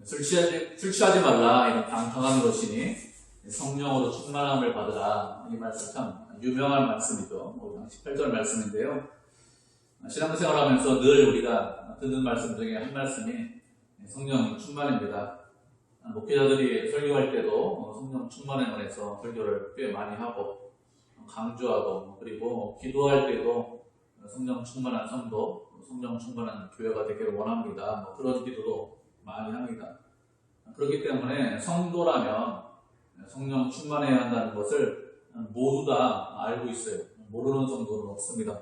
술 취하지 말라 이런 방탕한 것이니 성령으로 충만함을 받으라. 이 말씀 참 유명한 말씀이죠. 우리 18절 말씀인데요. 신앙생활 하면서 늘 우리가 듣는 말씀 중에 한 말씀이 성령 충만입니다. 목회자들이 설교할 때도 성령 충만에 관해서 설교를 꽤 많이 하고 강조하고, 그리고 기도할 때도 성령 충만한 성도, 성령 충만한 교회가 되기를 원합니다. 그런 기도도 많이 합니다. 그렇기 때문에 성도라면 성령 충만해야 한다는 것을 모두 다 알고 있어요. 모르는 성도는 없습니다.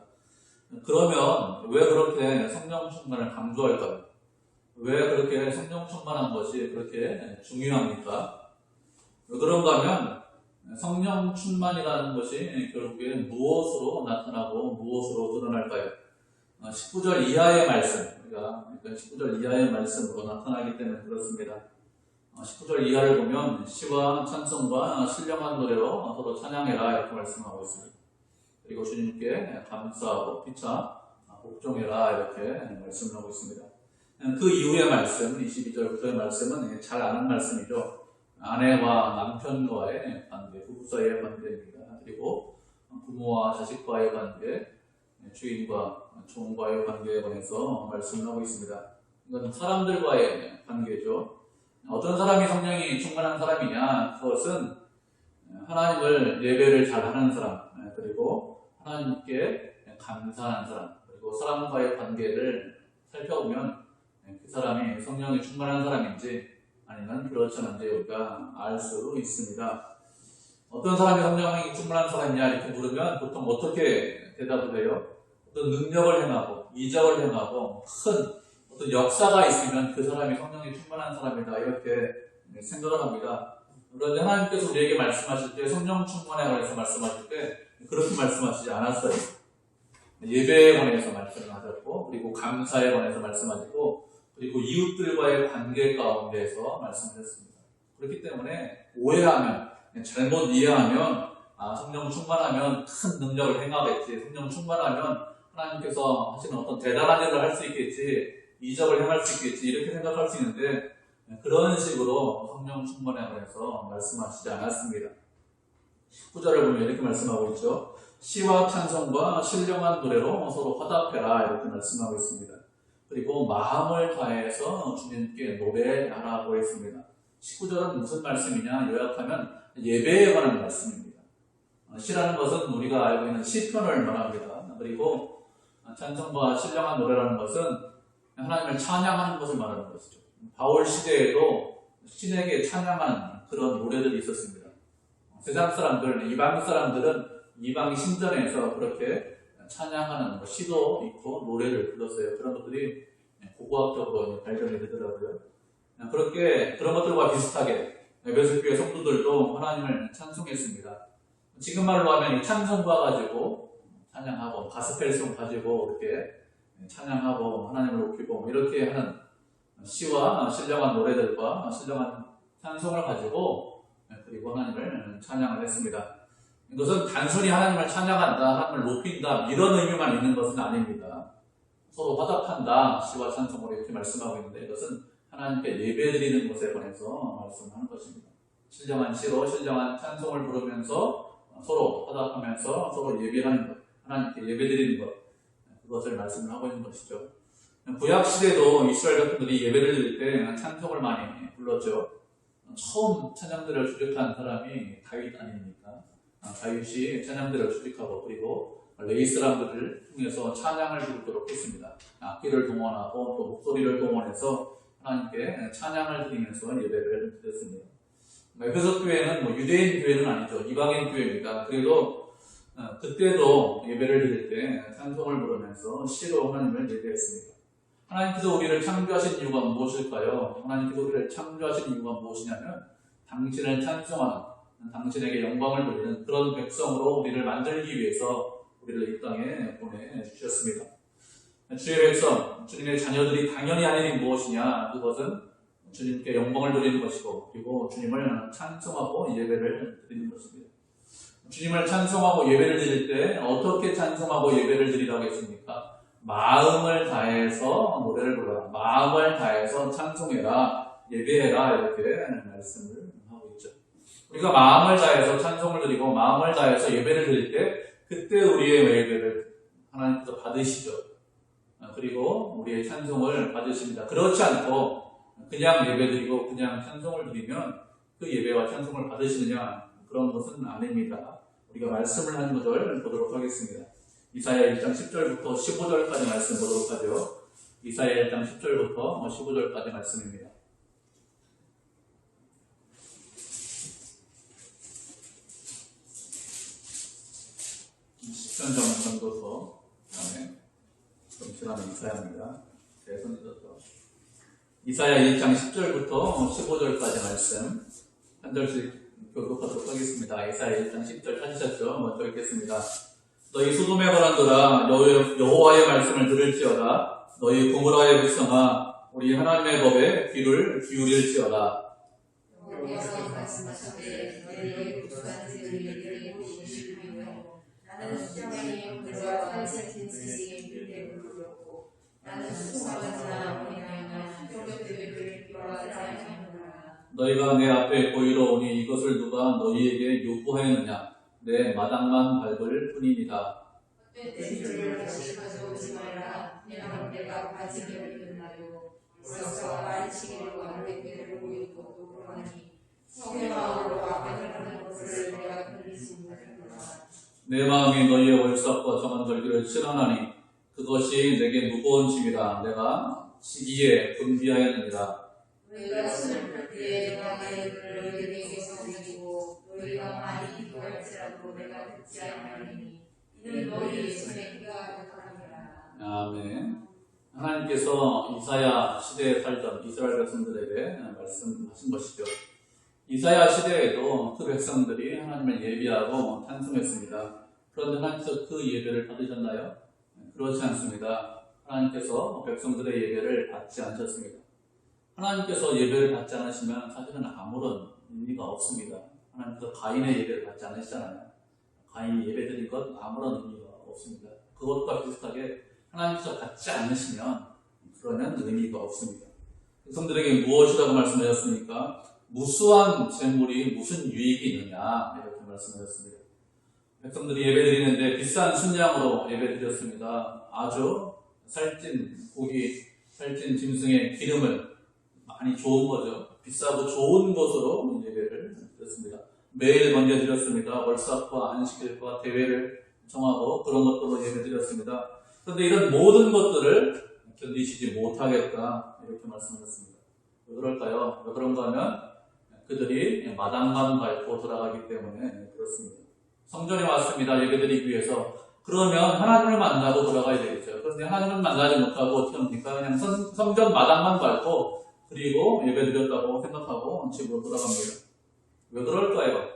그러면 왜 그렇게 성령 충만을 강조할까요? 왜 그렇게 성령 충만한 것이 그렇게 중요합니까? 왜 그런가 하면 성령 충만이라는 것이 결국에 무엇으로 나타나고 무엇으로 드러날까요? 19절 이하의 말씀, 우리가 19절 이하의 말씀으로 나타나기 때문에 그렇습니다. 19절 이하를 보면 시와 찬송과 신령한 노래로 서로 찬양해라 이렇게 말씀하고 있습니다. 그리고 주님께 감사하고 피차 복종해라 이렇게 말씀을 하고 있습니다. 그 이후의 말씀, 22절부터의 말씀은 잘 아는 말씀이죠. 아내와 남편과의 관계, 부부 사이의 관계입니다. 그리고 부모와 자식과의 관계, 주인과 종과의 관계에 관해서 말씀을 하고 있습니다. 이건 사람들과의 관계죠. 어떤 사람이 성령이 충만한 사람이냐? 그것은 하나님을 예배를 잘하는 사람, 그리고 하나님께 감사하는 사람, 그리고 사람과의 관계를 살펴보면 그 사람이 성령이 충만한 사람인지 아니면 그렇지 않은지 우리가 알 수 있습니다. 어떤 사람이 성령이 충만한 사람이냐 이렇게 물으면 보통 어떻게 대답을 해요? 어떤 능력을 행하고 이적을 행하고 큰 어떤 역사가 있으면 그 사람이 성령이 충만한 사람이다 이렇게 생각을 합니다. 그런데 하나님께서 우리에게 말씀하실 때 성령 충만에 관해서 말씀하실 때 그렇게 말씀하시지 않았어요. 예배에 관해서 말씀하셨고, 그리고 감사에 관해서 말씀하시고, 그리고 이웃들과의 관계 가운데에서 말씀하셨습니다. 그렇기 때문에 오해하면, 잘못 이해하면 성령 충만하면 큰 능력을 행하겠지, 성령 충만하면 하나님께서 하시는 어떤 대단한 일을 할 수 있겠지, 이적을 행할 수 있겠지 이렇게 생각할 수 있는데 그런 식으로 성령 충만에 관해서 말씀하시지 않았습니다. 19절을 보면 이렇게 말씀하고 있죠. 시와 찬송과 신령한 노래로 서로 화답해라 이렇게 말씀하고 있습니다. 그리고 마음을 다해서 주님께 노래하라고 했습니다. 19절은 무슨 말씀이냐? 요약하면 예배에 관한 말씀입니다. 시라는 것은 우리가 알고 있는 시편을 말합니다. 그리고 찬송과 신령한 노래라는 것은 하나님을 찬양하는 것을 말하는 것이죠. 바울 시대에도 신에게 찬양하는 그런 노래들이 있었습니다. 세상 사람들, 이방 사람들은 이방 신전에서 그렇게 찬양하는 시도 있고 노래를 불렀어요. 그런 것들이 고고학적으로 발견이 되더라고요. 그렇게 그런 것들과 비슷하게 에베소 교회 성도들도 하나님을 찬송했습니다. 지금 말로 하면 이 찬송가 가지고 찬양하고 가스펠송 가지고 이렇게 찬양하고 하나님을 높이고 이렇게 하는 시와 신령한 노래들과 신령한 찬송을 가지고 그리고 하나님을 찬양을 했습니다. 이것은 단순히 하나님을 찬양한다, 하나님을 높인다 이런 의미만 있는 것은 아닙니다. 서로 화답한다, 시와 찬송으로 이렇게 말씀하고 있는데 이것은 하나님께 예배드리는 것에 관해서 말씀하는 것입니다. 신령한 시로 신령한 찬송을 부르면서 서로 화답하면서 서로 예배하는 것, 하나님께 예배드리는 것, 그것을 말씀을 하고 있는 것이죠. 구약 시대도 이스라엘 백성들이 예배를 드릴 때 찬송을 많이 불렀죠. 처음 찬양들을 수직한 사람이 다윗 아닙니까? 다윗이 찬양들을 수직하고 그리고 레위 사람들을 통해서 찬양을 부르도록 했습니다. 악기를 동원하고 또 목소리를 동원해서 하나님께 찬양을 드리면서 예배를 드렸습니다. 에베소 교회는 유대인 교회는 아니죠. 이방인 교회입니다. 그래도 그때도 예배를 드릴 때 찬송을 부르면서 시로 하나님을 예배했습니다. 하나님께서 우리를 창조하신 이유가 무엇일까요? 하나님께서 우리를 창조하신 이유가 무엇이냐면 당신을 찬송하는, 당신에게 영광을 돌리는 그런 백성으로 우리를 만들기 위해서 우리를 이 땅에 보내주셨습니다. 주의 백성, 주님의 자녀들이 당연히 하는 일이 무엇이냐? 그것은 주님께 영광을 돌리는 것이고 그리고 주님을 찬송하고 예배를 드리는 것입니다. 주님을 찬송하고 예배를 드릴 때 어떻게 찬송하고 예배를 드리라고 했습니까? 마음을 다해서 노래를 불러라. 마음을 다해서 찬송해라. 예배해라 이렇게 말씀을 하고 있죠. 우리가 마음을 다해서 찬송을 드리고 마음을 다해서 예배를 드릴 때 그때 우리의 예배를 하나님께서 받으시죠. 그리고 우리의 찬송을 받으십니다. 그렇지 않고 그냥 예배드리고 그냥 찬송을 드리면 그 예배와 찬송을 받으시느냐, 그런 것은 아닙니다. 우리가 말씀을 하는 것을 보도록 하겠습니다. 이사야 1장 10절부터 15절까지 말씀 보도록 하죠. 이사야 1장 10절부터 15절까지 말씀입니다. 10편 정도 더 다음에 시간은 이사야입니다. 제 손이 떴죠. 이사야 1장 10절부터 15절까지 말씀 한 절씩 교독하도록 하겠습니다. 이사야 1장 10절 찾으셨죠? 먼저 읽겠습니다. 너희 소돔에 관한도라 여호와의 말씀을 들을지어다. 너희 고모라의 백성아 우리 하나님의 법에 귀를 기울일지어다. 여호와께서 말씀하셨되 너희 구주한테 너희에게 보시기 싫으며 나는 수정의 그와 한색진 지식의 필대를 부렸고 나는 수상하지나 어린아이나 흉격들을 기뻐하지 않느니라. 너희가 내 앞에 보이러 오니 이것을 누가 너희에게 요구하였느냐? 내 마당만 밟을 뿐입니다. 떼띠를 다시 가져오지 말라. 내가 가지기를 끝나요. 이삭과 안식일과 완백기를 보일 것도 그러하니 성의 마음으로 악하는 것을 내가 끊을 수 없느니라. 내 마음이 너희의 월삭과 정한 절기를 실현하니 그것이 내게 무거운 짐이라. 내가 지기에 분비하였느니라. 너희가 손을 펼 때에 내가 나의 입을 너희에게 성이고 너희가 많이 기도할지라도 내가 듣지 아니하리니 이는 너희의 손에 피가 가득하니라. 아멘. 하나님께서 이사야 시대에 살던 이스라엘 백성들에게 말씀하신 것이죠. 이사야 시대에도 그 백성들이 하나님을 예비하고 찬송했습니다. 그런데 하나님께서 그 예배를 받으셨나요? 그렇지 않습니다. 하나님께서 백성들의 예배를 받지 않으셨습니다. 하나님께서 예배를 받지 않으시면 사실은 아무런 의미가 없습니다. 하나님께서 가인의 예배를 받지 않으시잖아요. 가인이 예배드린 것 아무런 의미가 없습니다. 그것과 비슷하게 하나님께서 받지 않으시면 그러면 의미가 없습니다. 백성들에게 무엇이라고 말씀하셨습니까? 무수한 재물이 무슨 유익이 있느냐 이렇게 말씀하셨습니다. 백성들이 예배드리는데 비싼 순양으로 예배드렸습니다. 아주 살찐 고기, 살찐 짐승의 기름을 많이 좋은 거죠. 비싸고 좋은 것으로 예배를 드렸습니다. 매일 먼저 드렸습니다. 월삭과 안식일과 대회를 정하고 그런 것들로 예배 드렸습니다. 그런데 이런 모든 것들을 견디시지 못하겠다 이렇게 말씀하셨습니다. 왜 그럴까요? 왜 그런가 하면 그들이 마당만 밟고 돌아가기 때문에 그렇습니다. 성전에 왔습니다. 예배드리기 위해서. 그러면 하나님을 만나고 돌아가야 되겠죠. 그런데 하나님을 만나지 못하고 어떻게 합니까? 그냥 성전 마당만 밟고 그리고 예배드렸다고 생각하고 집으로 돌아갑니다. 왜 그럴까요?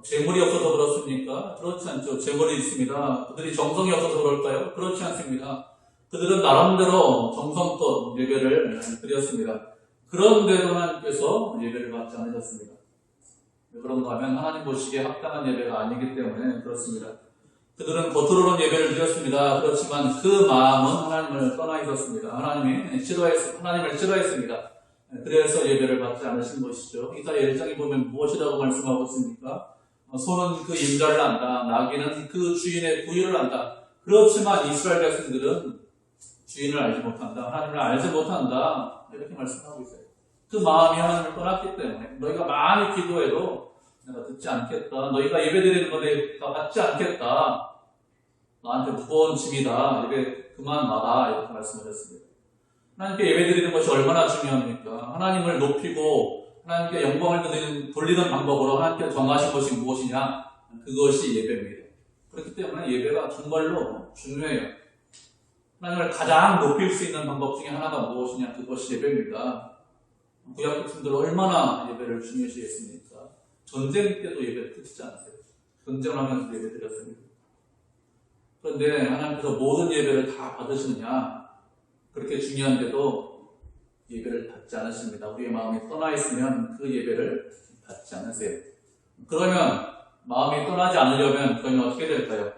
재물이 없어서 그렇습니까? 그렇지 않죠. 재물이 있습니다. 그들이 정성이 없어서 그럴까요? 그렇지 않습니다. 그들은 나름대로 정성껏 예배를 드렸습니다. 그런데도 하나님께서 예배를 받지 않으셨습니다. 왜 그런가 하면 하나님 보시기에 합당한 예배가 아니기 때문에 그렇습니다. 그들은 겉으로는 예배를 드렸습니다. 그렇지만 그 마음은 하나님을 떠나 있었습니다. 하나님을 싫어했습니다. 그래서 예배를 받지 않으신 것이죠. 이사야 1장에 보면 무엇이라고 말씀하고 있습니까? 소는 그 임자를 안다. 나귀는 그 주인의 부유를 안다. 그렇지만 이스라엘 백성들은 주인을 알지 못한다. 하나님을 알지 못한다. 이렇게 말씀하고 있어요. 그 마음이 하나님을 떠났기 때문에 너희가 많이 기도해도 내가 듣지 않겠다. 너희가 예배드리는 거 내가 받지 않겠다. 나한테 무거운 짐이다. 예배 그만 마라. 이렇게 말씀하셨습니다. 하나님께 예배드리는 것이 얼마나 중요합니까? 하나님을 높이고 하나님께 영광을 돌리는 방법으로 하나님께 정하신 것이 무엇이냐? 그것이 예배입니다. 그렇기 때문에 예배가 정말로 중요해요. 하나님을 가장 높일 수 있는 방법 중에 하나가 무엇이냐? 그것이 예배입니다. 구약 백성들 얼마나 예배를 중요시했습니까? 전쟁 때도 예배를 드리지 않았어요. 전쟁을 하면서 예배 드렸습니다. 그런데 하나님께서 모든 예배를 다 받으시느냐? 그렇게 중요한데도 예배를 받지 않으십니다. 우리의 마음이 떠나 있으면 그 예배를 받지 않으세요. 그러면 마음이 떠나지 않으려면 그러면 어떻게 될까요?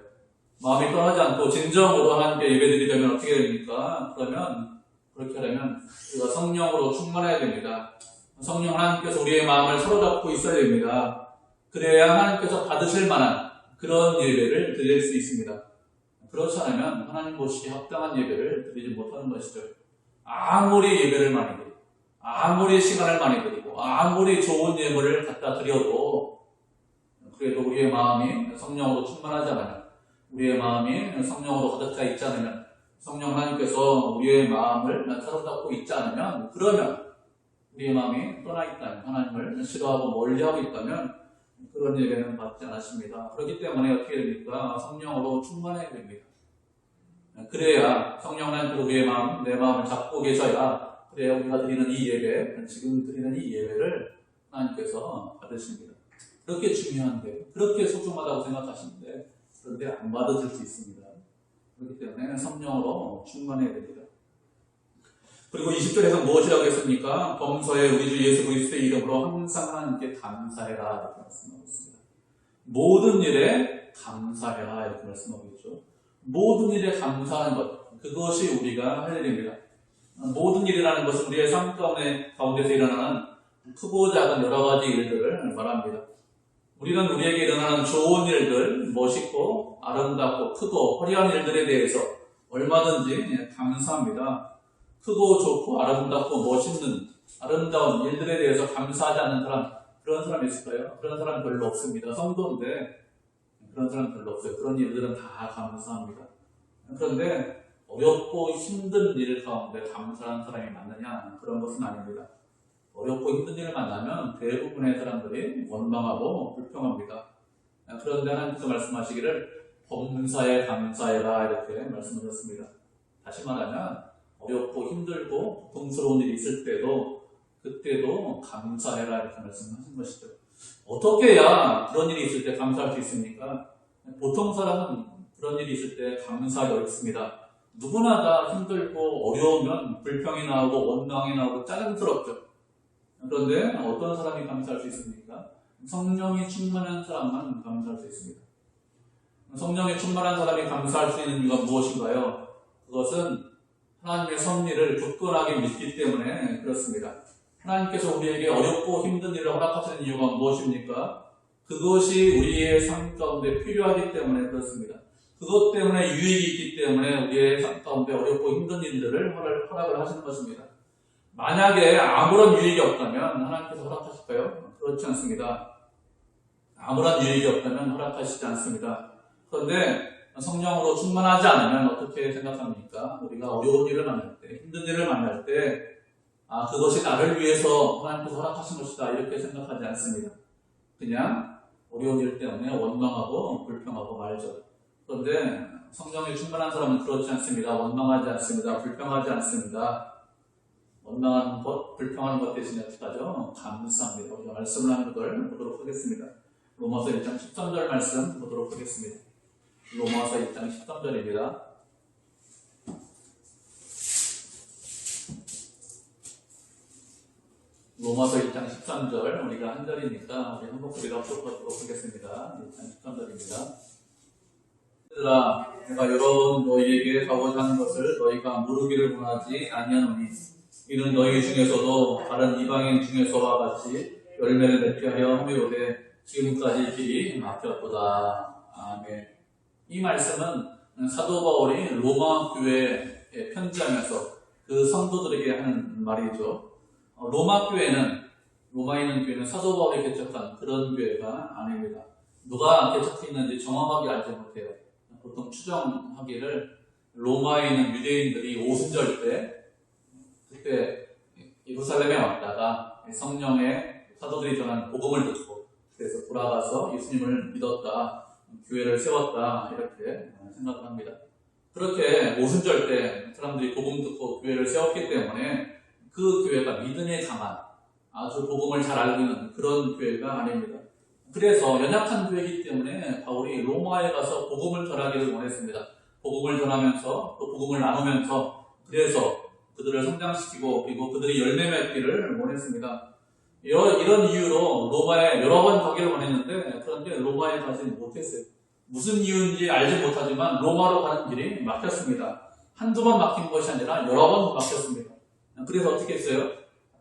마음이 떠나지 않고 진정으로 하나님께 예배드리려면 어떻게 됩니까? 그러면 그렇게 하려면 우리가 성령으로 충만해야 됩니다. 성령 하나님께서 우리의 마음을 사로잡고 있어야 됩니다. 그래야 하나님께서 받으실 만한 그런 예배를 드릴 수 있습니다. 그렇지 않으면 하나님 보시기에 합당한 예배를 드리지 못하는 것이죠. 아무리 예배를 많이 드리고, 아무리 시간을 많이 드리고, 아무리 좋은 예물을 갖다 드려도 그래도 우리의 마음이 성령으로 충만하지 않으면, 우리의 마음이 성령으로 가득 차 있지 않으면, 성령 하나님께서 우리의 마음을 사로잡고 있지 않으면, 그러면 우리의 마음이 떠나 있다면, 하나님을 싫어하고 멀리하고 있다면 그런 예배는 받지 않았습니다. 그렇기 때문에 어떻게 됩니까? 성령으로 충만해야 됩니다. 그래야 성령 하나님께서 우리의 마음, 내 마음을 잡고 계셔야, 그래야 우리가 드리는 이 예배, 지금 드리는 이 예배를 하나님께서 받으십니다. 그렇게 중요한데, 그렇게 소중하다고 생각하시는데, 그런데 안 받으실 수 있습니다. 그렇기 때문에 성령으로 충만해야 됩니다. 그리고 20절에서 무엇이라고 했습니까? 범서에 우리 주 예수 그리스도의 이름으로 항상 하나님께 감사해라 이렇게 말씀하고 있습니다. 모든 일에 감사해라 이렇게 말씀하고 있죠. 모든 일에 감사하는 것, 그것이 우리가 할 일입니다. 모든 일이라는 것은 우리의 삶 가운데서 일어나는 크고 작은 여러 가지 일들을 말합니다. 우리는 우리에게 일어나는 좋은 일들, 멋있고 아름답고 크고 화려한 일들에 대해서 얼마든지 감사합니다. 크고 좋고 아름답고 멋있는 아름다운 일들에 대해서 감사하지 않는 사람, 그런 사람이 있을까요? 그런 사람 별로 없습니다. 성도인데 그런 사람 별로 없어요. 그런 일들은 다 감사합니다. 그런데 어렵고 힘든 일 가운데 감사하는 사람이 많느냐? 그런 것은 아닙니다. 어렵고 힘든 일을 만나면 대부분의 사람들이 원망하고 불평합니다. 그런데 하나님께서 말씀하시기를 범사에 감사해라 이렇게 말씀하셨습니다. 다시 말하면 어렵고 힘들고 고통스러운 일이 있을 때도 그때도 감사해라 이렇게 말씀하신 것이죠. 어떻게 해야 그런 일이 있을 때 감사할 수 있습니까? 보통 사람은 그런 일이 있을 때 감사하기 어렵습니다. 누구나 다 힘들고 어려우면 불평이 나오고 원망이 나오고 짜증스럽죠. 그런데 어떤 사람이 감사할 수 있습니까? 성령이 충만한 사람만 감사할 수 있습니다. 성령이 충만한 사람이 감사할 수 있는 이유가 무엇인가요? 그것은 하나님의 섭리를 굳건하게 믿기 때문에 그렇습니다. 하나님께서 우리에게 어렵고 힘든 일을 허락하시는 이유가 무엇입니까? 그것이 우리의 삶 가운데 필요하기 때문에 그렇습니다. 그것 때문에 유익이 있기 때문에 우리의 삶 가운데 어렵고 힘든 일들을 허락을 하시는 것입니다. 만약에 아무런 유익이 없다면 하나님께서 허락하실까요? 그렇지 않습니다. 아무런 유익이 없다면 허락하시지 않습니다. 그런데 성령으로 충만하지 않으면 어떻게 생각합니까? 우리가 어려운 일을 만날 때, 힘든 일을 만날 때, 그것이 나를 위해서 하나님께서 허락하신 것이다 이렇게 생각하지 않습니다. 그냥 어려운 일 때문에 원망하고 불평하고 말죠. 그런데 성령이 충만한 사람은 그렇지 않습니다. 원망하지 않습니다. 불평하지 않습니다. 원망하는 것, 불평하는 것 대신에 어떻게 하죠? 감사합니다. 우리가 말씀을 하는 걸 보도록 하겠습니다. 로마서 1장 13절 말씀 보도록 하겠습니다. 로마서 1장 13절입니다. 로마서 1장 13절, 우리가 한 절이니까 우리 한 목소리로 합독하도록 하겠습니다. 1장 13절입니다. 얘들아, 내가 여러 번 너희에게 가고자 하는 것을 너희가 모르기를 원하지 아니하노니 이는 너희 중에서도 다른 이방인 중에서와 같이 열매를 맺게 하려 함이로되 지금까지 길이 막혔도다. 아멘. 이 말씀은 사도 바울이 로마 교회에 편지하면서 그 성도들에게 하는 말이죠. 로마 교회는, 로마에 있는 교회는 사도 바울이 개척한 그런 교회가 아닙니다. 누가 개척했는지 정확하게 알지 못해요. 보통 추정하기를 로마에 있는 유대인들이 오순절 때, 그때 예루살렘에 왔다가 성령의 사도들이 전한 복음을 듣고 그래서 돌아가서 예수님을 믿었다, 교회를 세웠다 이렇게 생각을 합니다. 그렇게 오순절 때 사람들이 복음 듣고 교회를 세웠기 때문에 그 교회가 믿음에 강한, 아주 복음을 잘 알고 있는 그런 교회가 아닙니다. 그래서 연약한 교회이기 때문에 바울이 로마에 가서 복음을 전하기를 원했습니다. 복음을 전하면서 또 복음을 나누면서 그래서 그들을 성장시키고 그리고 그들이 열매 맺기를 원했습니다. 이런 이유로 로마에 여러 번 가기를 원했는데 그런데 로마에 가지 못했어요. 무슨 이유인지 알지 못하지만 로마로 가는 길이 막혔습니다. 한두 번 막힌 것이 아니라 여러 번 막혔습니다. 그래서 어떻게 했어요?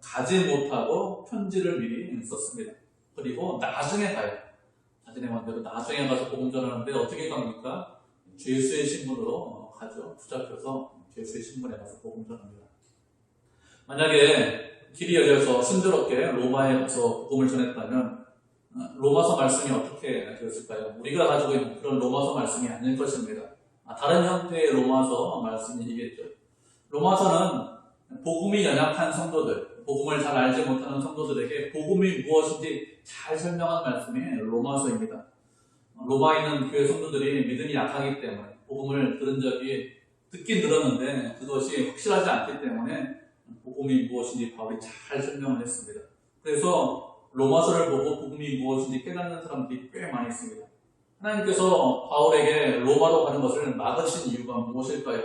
가지 못하고 편지를 미리 썼습니다. 그리고 나중에 가요. 자신의 마음대로 나중에 가서 복음 전하는데 어떻게 갑니까? 죄수의 신분으로 가죠. 붙잡혀서 죄수의 신분에 가서 복음 전합니다. 만약에 길이 열려서 순조롭게 로마에 가서 복음을 전했다면 로마서 말씀이 어떻게 되었을까요? 우리가 가지고 있는 그런 로마서 말씀이 아닐 것입니다. 다른 형태의 로마서 말씀이겠죠. 로마서는 복음이 연약한 성도들, 복음을 잘 알지 못하는 성도들에게 복음이 무엇인지 잘 설명한 말씀이 로마서입니다. 로마에 있는 교회 성도들이 믿음이 약하기 때문에 복음을 들은 적이 듣긴 들었는데 그것이 확실하지 않기 때문에 복음이 무엇인지 바울이 잘 설명을 했습니다. 그래서 로마서를 보고 복음이 무엇인지 깨닫는 사람들이 꽤 많이 있습니다. 하나님께서 바울에게 로마로 가는 것을 막으신 이유가 무엇일까요?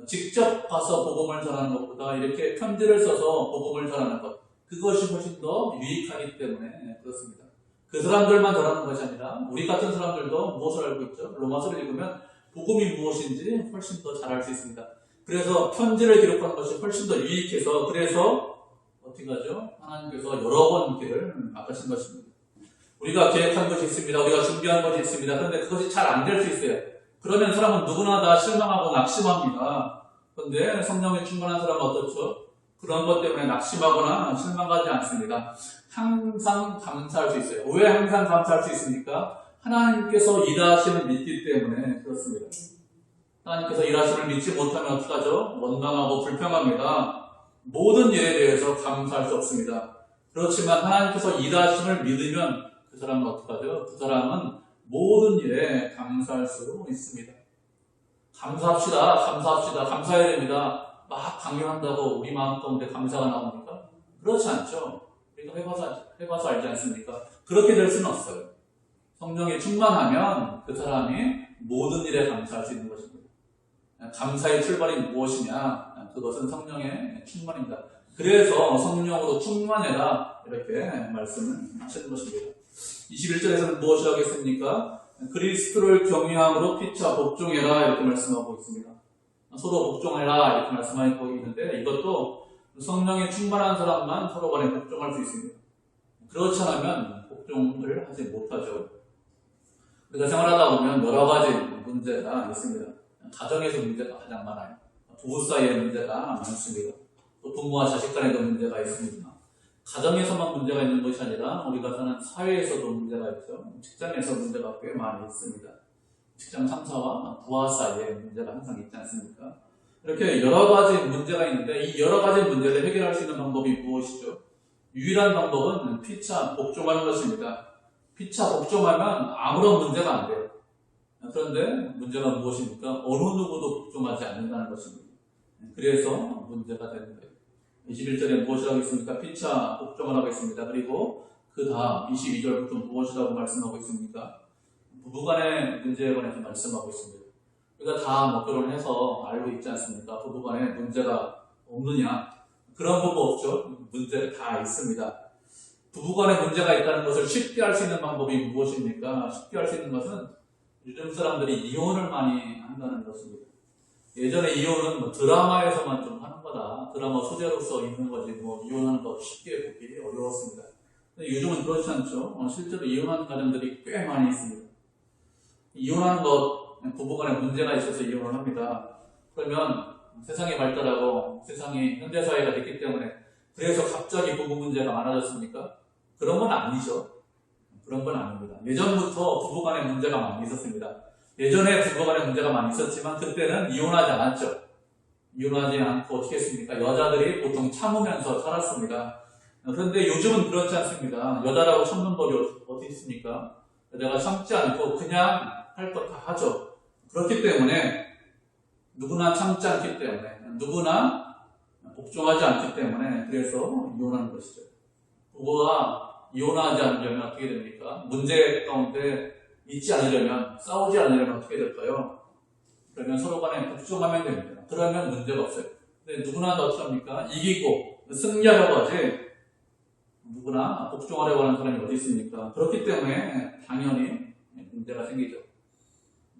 직접 가서 복음을 전하는 것보다 이렇게 편지를 써서 복음을 전하는 것, 그것이 훨씬 더 유익하기 때문에 그렇습니다. 그 사람들만 전하는 것이 아니라 우리 같은 사람들도 무엇을 알고 있죠? 로마서를 읽으면 복음이 무엇인지 훨씬 더 잘 알 수 있습니다. 그래서 편지를 기록하는 것이 훨씬 더 유익해서 그래서 어떻게 하죠? 하나님께서 여러 번 길을 막으신 것입니다. 우리가 계획한 것이 있습니다. 우리가 준비한 것이 있습니다. 그런데 그것이 잘 안 될 수 있어요. 그러면 사람은 누구나 다 실망하고 낙심합니다. 그런데 성령에 충만한 사람은 어떻죠? 그런 것 때문에 낙심하거나 실망하지 않습니다. 항상 감사할 수 있어요. 왜 항상 감사할 수 있습니까? 하나님께서 일하심을 믿기 때문에 그렇습니다. 하나님께서 일하심을 믿지 못하면 어떡하죠? 원망하고 불평합니다. 모든 일에 대해서 감사할 수 없습니다. 그렇지만 하나님께서 일하심을 믿으면 그 사람은 어떡하죠? 그 사람은 모든 일에 감사할 수 있습니다. 감사합시다. 감사해야 됩니다. 막 강요한다고 우리 마음 가운데 감사가 나옵니까? 그렇지 않죠. 우리가 해봐서 알지 않습니까? 그렇게 될 수는 없어요. 성령이 충만하면 그 사람이 모든 일에 감사할 수 있는 것입니다. 감사의 출발이 무엇이냐? 그것은 성령의 충만입니다. 그래서 성령으로 충만해라 이렇게 말씀을 하시는 것입니다. 21절에서는 무엇이라고 했습니까? 그리스도를 경외함으로 피차 복종해라 이렇게 말씀하고 있습니다. 서로 복종해라 이렇게 말씀하고 있는데 이것도 성령이 충만한 사람만 서로 간에 복종할 수 있습니다. 그렇지 않으면 복종을 하지 못하죠. 우리가 생활하다 보면 여러 가지 문제가 있습니다. 가정에서 문제가 가장 많아요. 부부 사이에 문제가 많습니다. 또 부모와 자식 간에도 문제가 있습니다. 가정에서만 문제가 있는 것이 아니라 우리가 사는 사회에서도 문제가 있죠. 직장에서 문제가 꽤 많이 있습니다. 직장 상사와 부하 사이에 문제가 항상 있지 않습니까? 이렇게 여러 가지 문제가 있는데 이 여러 가지 문제를 해결할 수 있는 방법이 무엇이죠? 유일한 방법은 피차 복종하는 것입니다. 피차 복종하면 아무런 문제가 안 돼요. 그런데 문제가 무엇입니까? 어느 누구도 복종하지 않는다는 것입니다. 그래서 문제가 되는 거예요. 21절에 무엇이라고 있습니까? 피차 복종하라고 있습니다. 그리고 그 다음 22절부터 무엇이라고 말씀하고 있습니까? 부부간의 문제에 관해서 말씀하고 있습니다. 우리가 다 결혼해서 알고 있지 않습니까? 부부간에 문제가 없느냐? 그런 부부 없죠. 문제가 다 있습니다. 부부간에 문제가 있다는 것을 쉽게 알 수 있는 방법이 무엇입니까? 쉽게 알 수 있는 것은 요즘 사람들이 이혼을 많이 한다는 것입니다. 예전에 이혼은 드라마에서만 좀 하는 거다. 드라마 소재로서 있는 거지 이혼하는 거 쉽게 보기 어려웠습니다. 근데 요즘은 그렇지 않죠. 실제로 이혼하는 가정들이 꽤 많이 있습니다. 이혼하는 것, 부부간에 문제가 있어서 이혼을 합니다. 그러면 세상이 발달하고 세상이 현대사회가 됐기 때문에 그래서 갑자기 부부 문제가 많아졌습니까? 그런 건 아니죠. 그런 건 아닙니다. 예전부터 부부간에 문제가 많이 있었습니다. 예전에 부부간에 문제가 많이 있었지만 그때는 이혼하지 않았죠. 이혼하지 않고 어떻게 했습니까? 여자들이 보통 참으면서 살았습니다. 그런데 요즘은 그렇지 않습니다. 여자라고 참는 법이 어디 있습니까? 여자가 참지 않고 그냥 할 것 다 하죠. 그렇기 때문에 누구나 참지 않기 때문에 누구나 복종하지 않기 때문에 그래서 이혼하는 것이죠. 부부가 이혼하지 않으려면 어떻게 됩니까? 문제 가운데 있지 않으려면, 싸우지 않으려면 어떻게 될까요? 그러면 서로 간에 복종하면 됩니다. 그러면 문제가 없어요. 근데 누구나 다 어떻게 합니까? 이기고 승리하려고 하지 누구나 복종하려고 하는 사람이 어디 있습니까? 그렇기 때문에 당연히 문제가 생기죠.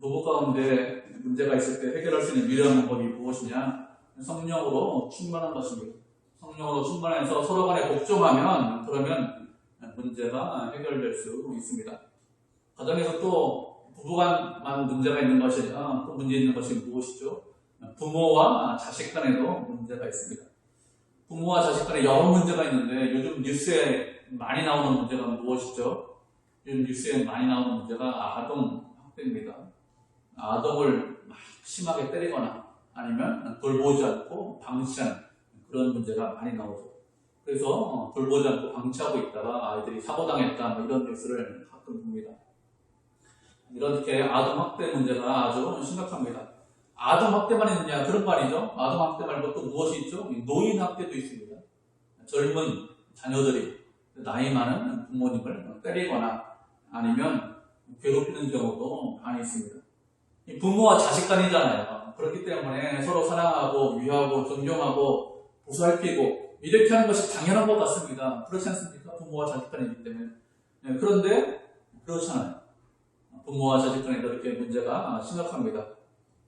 부부 가운데 문제가 있을 때 해결할 수 있는 유일한 방법이 무엇이냐? 성령으로 충만한 것입니다. 성령으로 충만해서 서로 간에 복종하면 그러면 문제가 해결될 수 있습니다. 가정에서 또 부부간만 문제가 있는 것이 아니라 또 문제 있는 것이 무엇이죠? 부모와 자식 간에도 문제가 있습니다. 부모와 자식 간에 여러 문제가 있는데 요즘 뉴스에 많이 나오는 문제가 무엇이죠? 요즘 뉴스에 많이 나오는 문제가 아동 학대입니다. 아동을 막 심하게 때리거나 아니면 돌보지 않고 방치한 그런 문제가 많이 나오죠. 그래서 돌보지 않고 방치하고 있다가 아이들이 사고당했다 이런 뉴스를 가끔 봅니다. 이렇게 아동 학대 문제가 아주 심각합니다. 아동 학대만 있느냐 그런 거 아니죠. 아동 학대 말고 또 무엇이 있죠? 노인 학대도 있습니다. 젊은 자녀들이 나이 많은 부모님을 때리거나 아니면 괴롭히는 경우도 많이 있습니다. 부모와 자식 간이잖아요. 그렇기 때문에 서로 사랑하고 위하고 존경하고 보살피고 이렇게 하는 것이 당연한 것 같습니다. 그렇지 않습니까? 부모와 자식 간이기 때문에. 그런데 그렇잖아요. 부모와 자식 간에 이렇게 문제가 심각합니다.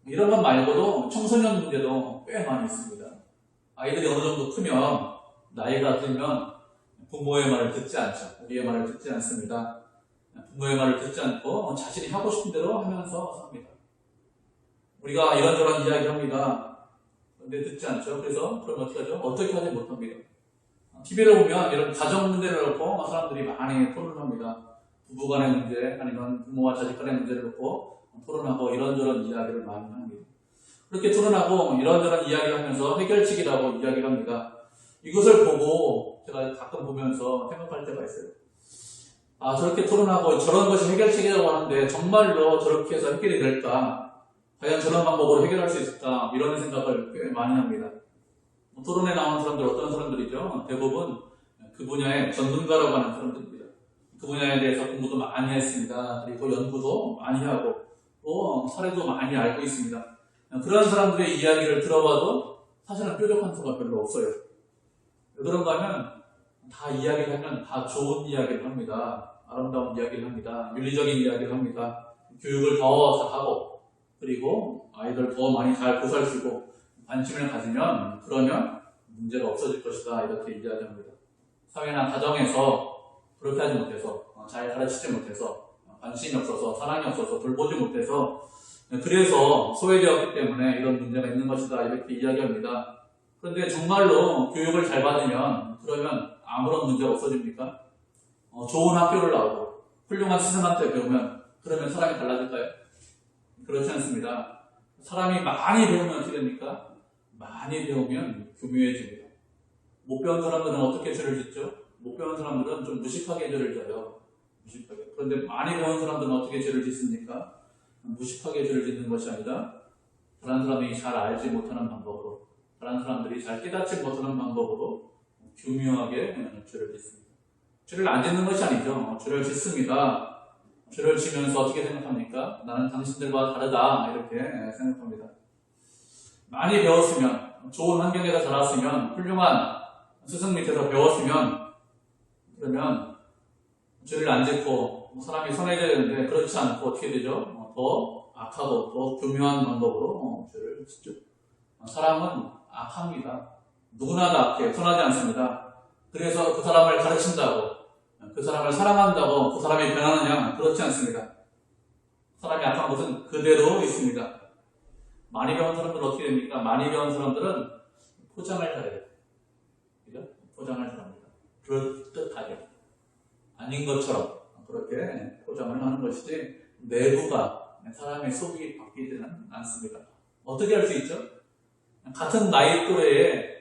이런 것 말고도 청소년 문제도 꽤 많이 있습니다. 아이들이 어느 정도 크면 나이가 들면 부모의 말을 듣지 않죠. 우리의 말을 듣지 않습니다. 부모의 말을 듣지 않고 자신이 하고 싶은 대로 하면서 삽니다. 우리가 이런저런 이야기 합니다. 근데 듣지 않죠. 그래서 그럼 어떻게 하죠? 어떻게 하지 못합니다. TV를 보면 이런 가정 문제를 놓고 사람들이 많이 토론합니다. 부부간의 문제 아니면 부모와 자식 간의 문제를 놓고 토론하고 이런저런 이야기를 많이 합니다. 그렇게 토론하고 이런저런 이야기를 하면서 해결책이라고 이야기를 합니다. 이것을 보고 제가 가끔 보면서 생각할 때가 있어요. 아, 저렇게 토론하고 저런 것이 해결책이라고 하는데 정말로 저렇게 해서 해결이 될까? 과연 저런 방법으로 해결할 수 있을까? 이런 생각을 꽤 많이 합니다. 토론에 나오는 사람들 어떤 사람들이죠? 대부분 그 분야의 전문가라고 하는 사람들입니다. 그 분야에 대해서 공부도 많이 했습니다. 그리고 연구도 많이 하고 또 사례도 많이 알고 있습니다. 그런 사람들의 이야기를 들어봐도 사실은 뾰족한 수가 별로 없어요. 왜 그런가 하면 다 이야기를 하면 다 좋은 이야기를 합니다. 아름다운 이야기를 합니다. 윤리적인 이야기를 합니다. 교육을 더 잘하고 그리고 아이들 더 많이 잘 보살피고 관심을 가지면 그러면 문제가 없어질 것이다 이렇게 이야기합니다. 사회나 가정에서 그렇게 하지 못해서 잘 가르치지 못해서 관심이 없어서 사랑이 없어서 돌보지 못해서 그래서 소외되었기 때문에 이런 문제가 있는 것이다 이렇게 이야기합니다. 그런데 정말로 교육을 잘 받으면 그러면 아무런 문제가 없어집니까? 좋은 학교를 나오고 훌륭한 스승한테 배우면 그러면 사람이 달라질까요? 그렇지 않습니다. 사람이 많이 배우면 어떻게 됩니까? 많이 배우면 교묘해집니다. 못 배운 사람들은 어떻게 죄를 짓죠? 못 배운 사람들은 좀 무식하게 죄를 져요. 무식하게. 그런데 많이 배운 사람들은 어떻게 죄를 짓습니까? 무식하게 죄를 짓는 것이 아니라 다른 사람이 잘 알지 못하는 방법으로 다른 사람들이 잘 깨닫지 못하는 방법으로 교묘하게 죄를 짓습니다. 죄를 안 짓는 것이 아니죠. 죄를 짓습니다. 죄를 지면서 어떻게 생각합니까? 나는 당신들과 다르다 이렇게 생각합니다. 많이 배웠으면 좋은 환경에서 자랐으면 훌륭한 스승 밑에서 배웠으면 그러면 죄를 안 짓고 사람이 선해져야 되는데 그렇지 않고 어떻게 되죠? 더 악하고 더 교묘한 방법으로 죄를 짓죠. 사람은 악합니다. 누구나 다 악해 선하지 않습니다. 그래서 그 사람을 가르친다고 그 사람을 사랑한다고 그 사람이 변하느냐? 그렇지 않습니다. 사람이 악한 것은 그대로 있습니다. 많이 배운 사람들은 어떻게 됩니까? 많이 배운 사람들은 포장을 잘해요. 그죠? 포장을 잘합니다. 그럴듯하게. 아닌 것처럼 그렇게 포장을 하는 것이지 내부가 사람의 속이 바뀌지는 않습니다. 어떻게 할 수 있죠? 같은 나이 또래에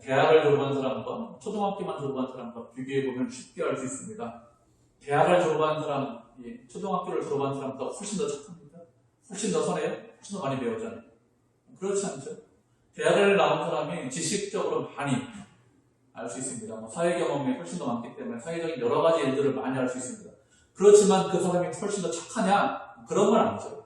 대학을 졸업한 사람과 초등학교만 졸업한 사람과 비교해보면 쉽게 알 수 있습니다. 대학을 졸업한 사람이 초등학교를 졸업한 사람보다 훨씬 더 착합니다. 훨씬 더 선해요. 훨씬 더 많이 배웠잖아요. 그렇지 않죠? 대학을 나온 사람이 지식적으로 많이 알 수 있습니다. 사회 경험이 훨씬 더 많기 때문에 사회적인 여러 가지 일들을 많이 알 수 있습니다. 그렇지만 그 사람이 훨씬 더 착하냐? 그런 건 아니죠.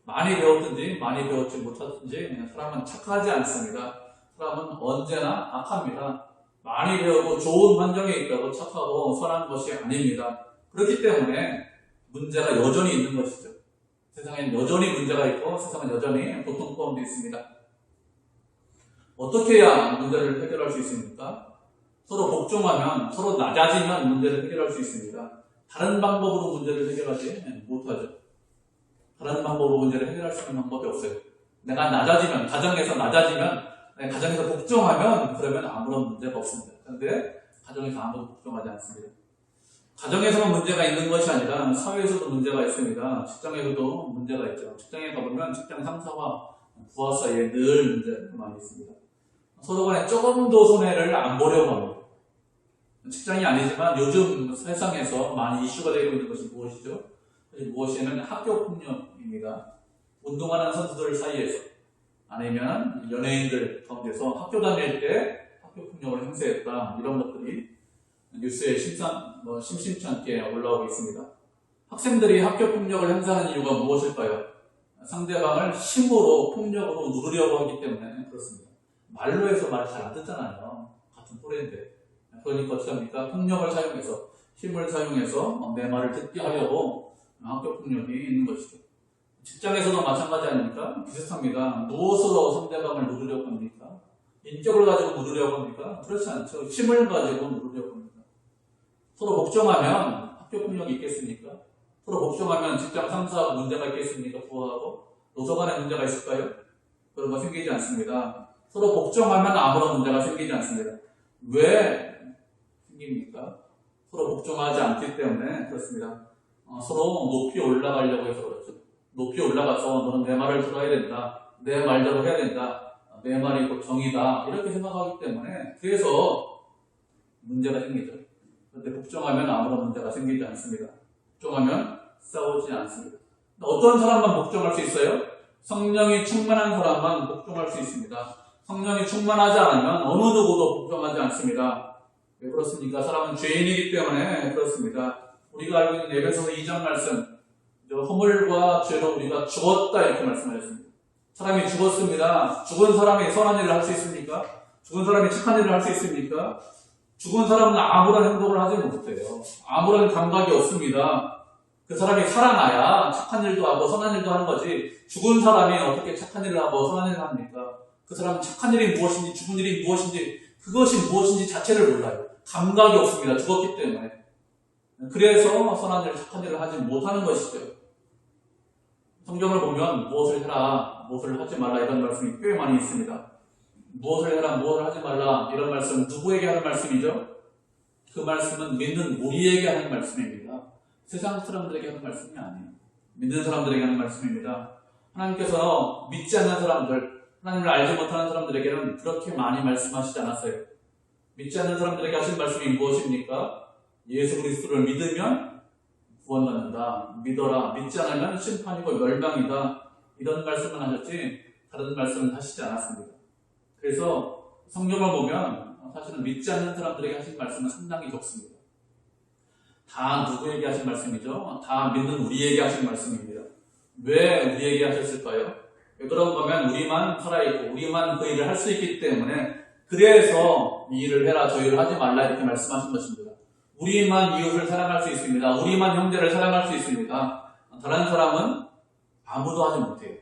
많이 배웠든지 많이 배웠지 못하든지 사람은 착하지 않습니다. 사람은 언제나 악합니다. 많이 배우고 좋은 환경에 있다고 착하고 선한 것이 아닙니다. 그렇기 때문에 문제가 여전히 있는 것이죠. 세상엔 여전히 문제가 있고 세상은 여전히 고통 포함되어 있습니다. 어떻게 해야 문제를 해결할 수 있습니까? 서로 복종하면, 서로 낮아지면 문제를 해결할 수 있습니다. 다른 방법으로 문제를 해결하지 못하죠. 다른 방법으로 문제를 해결할 수 있는 방법이 없어요. 내가 낮아지면, 가정에서 낮아지면, 가정에서 복종하면 그러면 아무런 문제가 없습니다. 그런데 가정에서 아무도 복종하지 않습니다. 가정에서만 문제가 있는 것이 아니라 사회에서도 문제가 있습니다. 직장에서도 문제가 있죠. 직장에 가보면 직장 상사와 부하 사이에 늘 문제가 많이 있습니다. 서로 간에 조금 더 손해를 안 보려고 합니다. 직장이 아니지만 요즘 세상에서 많이 이슈가 되고 있는 것이 무엇이죠? 무엇이냐면 학교폭력입니다. 운동하는 선수들 사이에서 아니면 연예인들 가운데서 학교 다닐 때 학교폭력을 행사했다, 이런 것들이 뉴스에 심심치 않게 올라오고 있습니다. 학생들이 학교폭력을 행사하는 이유가 무엇일까요? 상대방을 힘으로 폭력으로 누르려고 하기 때문에 그렇습니다. 말로 해서 말 잘 안 듣잖아요. 같은 또래인데. 그러니까 어떻습니까? 폭력을 사용해서, 힘을 사용해서 내 말을 듣게 하려고 학교폭력이 있는 것이죠. 직장에서도 마찬가지 아닙니까? 비슷합니다. 무엇으로 상대방을 누르려고 합니까? 인격을 가지고 누르려고 합니까? 그렇지 않죠. 힘을 가지고 누르려고 합니다. 서로 복종하면 학교폭력이 있겠습니까? 서로 복종하면 직장 상사하고 문제가 있겠습니까? 부하하고? 노조간에 문제가 있을까요? 그런 거 생기지 않습니다. 서로 복종하면 아무런 문제가 생기지 않습니다. 왜 생깁니까? 서로 복종하지 않기 때문에 그렇습니다. 서로 높이 올라가려고 해서 그렇죠. 높이 올라가서 너는 내 말을 들어야 된다, 내 말대로 해야 된다, 내 말이 곧 정의다, 이렇게 생각하기 때문에 그래서 문제가 생기죠. 그런데 복종하면 아무런 문제가 생기지 않습니다. 복종하면 싸우지 않습니다. 어떤 사람만 복종할 수 있어요? 성령이 충만한 사람만 복종할 수 있습니다. 성령이 충만하지 않으면 어느 누구도 복종하지 않습니다. 왜 그렇습니까? 사람은 죄인이기 때문에 그렇습니다. 우리가 알고 있는 에베소서 2장 말씀, 허물과 죄로 우리가 죽었다, 이렇게 말씀하셨습니다. 사람이 죽었습니다. 죽은 사람이 선한 일을 할 수 있습니까? 죽은 사람이 착한 일을 할 수 있습니까? 죽은 사람은 아무런 행동을 하지 못해요. 아무런 감각이 없습니다. 그 사람이 살아나야 착한 일도 하고 선한 일도 하는 거지, 죽은 사람이 어떻게 착한 일을 하고 선한 일을 합니까? 그 사람은 착한 일이 무엇인지, 죽은 일이 무엇인지, 그것이 무엇인지 자체를 몰라요. 감각이 없습니다. 죽었기 때문에. 그래서 선한 일, 착한 일을 하지 못하는 것이죠. 성경을 보면 무엇을 해라, 무엇을 하지 말라, 이런 말씀이 꽤 많이 있습니다. 무엇을 해라, 무엇을 하지 말라, 이런 말씀은 누구에게 하는 말씀이죠? 그 말씀은 믿는 우리에게 하는 말씀입니다. 세상 사람들에게 하는 말씀이 아니에요. 믿는 사람들에게 하는 말씀입니다. 하나님께서 믿지 않는 사람들, 하나님을 알지 못하는 사람들에게는 그렇게 많이 말씀하시지 않았어요. 믿지 않는 사람들에게 하신 말씀이 무엇입니까? 예수 그리스도를 믿으면 구원받는다. 믿어라. 믿지 않으면 심판이고 멸망이다. 이런 말씀만 하셨지 다른 말씀은 하시지 않았습니다. 그래서 성경을 보면 사실은 믿지 않는 사람들에게 하신 말씀은 상당히 적습니다. 다 누구에게 하신 말씀이죠? 다 믿는 우리에게 하신 말씀입니다. 왜 우리에게 하셨을까요? 왜 그런가 하면 우리만 살아있고 우리만 그 일을 할 수 있기 때문에, 그래서 이 일을 해라, 저 일을 하지 말라, 이렇게 말씀하신 것입니다. 우리만 이웃을 사랑할 수 있습니다. 우리만 형제를 사랑할 수 있습니다. 다른 사람은 아무도 하지 못해요.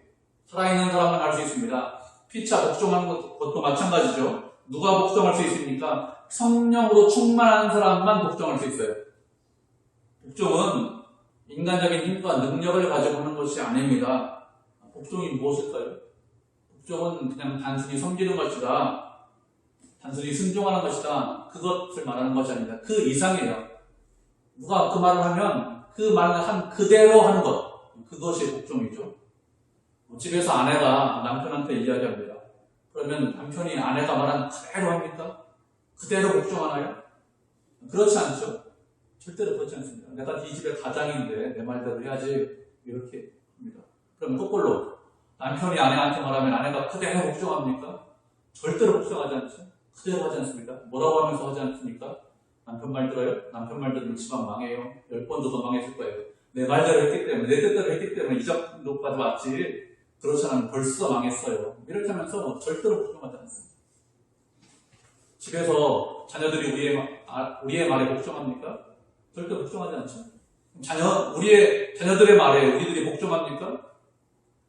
살아있는 사람은 할 수 있습니다. 피차 복종하는 것도 마찬가지죠. 누가 복종할 수 있습니까? 성령으로 충만한 사람만 복종할 수 있어요. 복종은 인간적인 힘과 능력을 가지고 하는 것이 아닙니다. 복종이 무엇일까요? 복종은 그냥 단순히 섬기는 것이다, 단순히 순종하는 것이다, 그것을 말하는 것이 아닙니다. 그 이상이에요. 누가 그 말을 하면 그 말을 한 그대로 하는 것, 그것이 복종이죠. 집에서 아내가 남편한테 이야기합니다. 그러면 남편이 아내가 말한 그대로 합니까? 그대로 복종하나요? 그렇지 않죠. 절대로 그렇지 않습니다. 내가 이 집의 가장인데 내 말대로 해야지, 이렇게 합니다. 그럼 거꾸로 남편이 아내한테 말하면 아내가 그대로 복종합니까? 절대로 복종하지 않죠. 그대로 하지 않습니다. 뭐라고 하면서 하지 않습니까? 남편 말 들어요? 남편 말 들으면 집안 망해요. 10번도 더 망했을 거예요. 내 말대로 했기 때문에, 내 뜻대로 했기 때문에 이 정도까지 왔지, 그렇지 않으면 벌써 망했어요. 이렇게 하면서 절대로 복종하지 않습니다. 집에서 자녀들이 우리의 말에 복종합니까? 절대 복종하지 않죠. 우리의 자녀들의 말에 우리들이 복종합니까?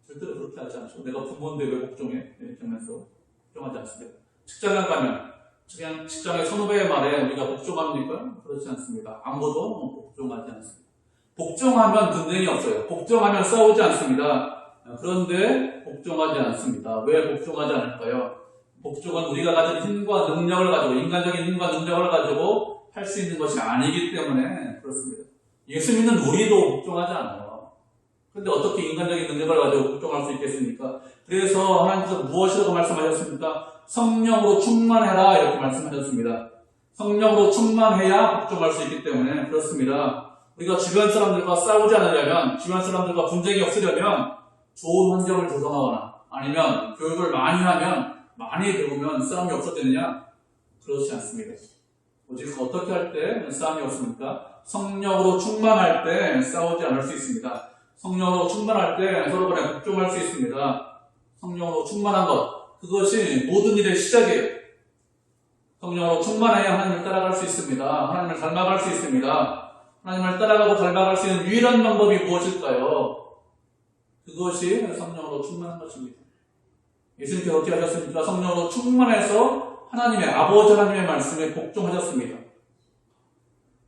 절대로 그렇게 하지 않죠. 내가 부모인데 왜 복종해? 이렇게 하면서 복종하지 않습니다. 직장에 가면 그냥 직장의 선후배의 말에 우리가 복종합니까? 그렇지 않습니다. 아무도 복종하지 않습니다. 복종하면 분쟁이 없어요. 복종하면 싸우지 않습니다. 그런데 복종하지 않습니다. 왜 복종하지 않을까요? 복종은 우리가 가진 힘과 능력을 가지고, 인간적인 힘과 능력을 가지고 할 수 있는 것이 아니기 때문에 그렇습니다. 예수 믿는 우리도 복종하지 않아요. 그런데 어떻게 인간적인 능력을 가지고 복종할 수 있겠습니까? 그래서 하나님께서 무엇이라고 말씀하셨습니까? 성령으로 충만해라 이렇게 말씀하셨습니다. 성령으로 충만해야 복종할 수 있기 때문에 그렇습니다. 우리가 주변 사람들과 싸우지 않으려면, 주변 사람들과 분쟁이 없으려면 좋은 환경을 조성하거나 아니면 교육을 많이 하면, 많이 배우면 싸움이 없어지느냐? 그렇지 않습니다. 오직 어떻게 할 때 싸움이 없습니까? 성령으로 충만할 때 싸우지 않을 수 있습니다. 성령으로 충만할 때 서로 간에 복종할 수 있습니다. 성령으로 충만한 것, 그것이 모든 일의 시작이에요. 성령으로 충만해야 하나님을 따라갈 수 있습니다. 하나님을 닮아갈 수 있습니다. 하나님을 따라가고 닮아갈 수 있는 유일한 방법이 무엇일까요? 그것이 성령으로 충만한 것입니다. 예수님께서 어떻게 하셨습니까? 성령으로 충만해서 하나님의 아버지 하나님의 말씀에 복종하셨습니다.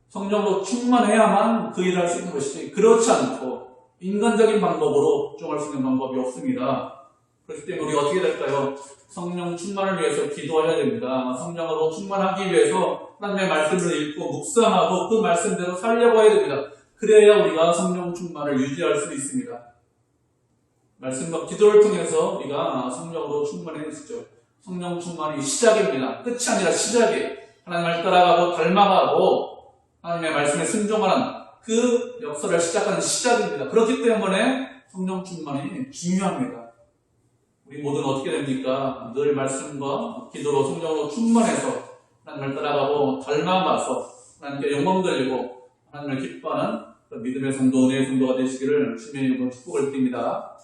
성령으로 충만해야만 그 일을 할 수 있는 것이지, 그렇지 않고 인간적인 방법으로 복종할 수 있는 방법이 없습니다. 그렇기 때문에 우리가 어떻게 될까요? 성령 충만을 위해서 기도해야 됩니다. 성령으로 충만하기 위해서 하나님의 말씀을 읽고 묵상하고 그 말씀대로 살려고 해야 됩니다. 그래야 우리가 성령 충만을 유지할 수 있습니다. 말씀과 기도를 통해서 우리가 성령으로 충만해지죠. 성령 충만이 시작입니다. 끝이 아니라 시작이에요. 하나님을 따라가고 닮아가고 하나님의 말씀에 순종하는 그 역사를 시작하는 시작입니다. 그렇기 때문에 성령 충만이 중요합니다. 우리 모두는 어떻게 됩니까? 늘 말씀과 기도로 성령으로 충만해서 하나님을 따라가고 닮아가서 하나님께 영광 돌리고 하나님을 기뻐하는 믿음의 성도, 은혜의 성도가 되시기를 주님의 이름으로 축복을 드립니다.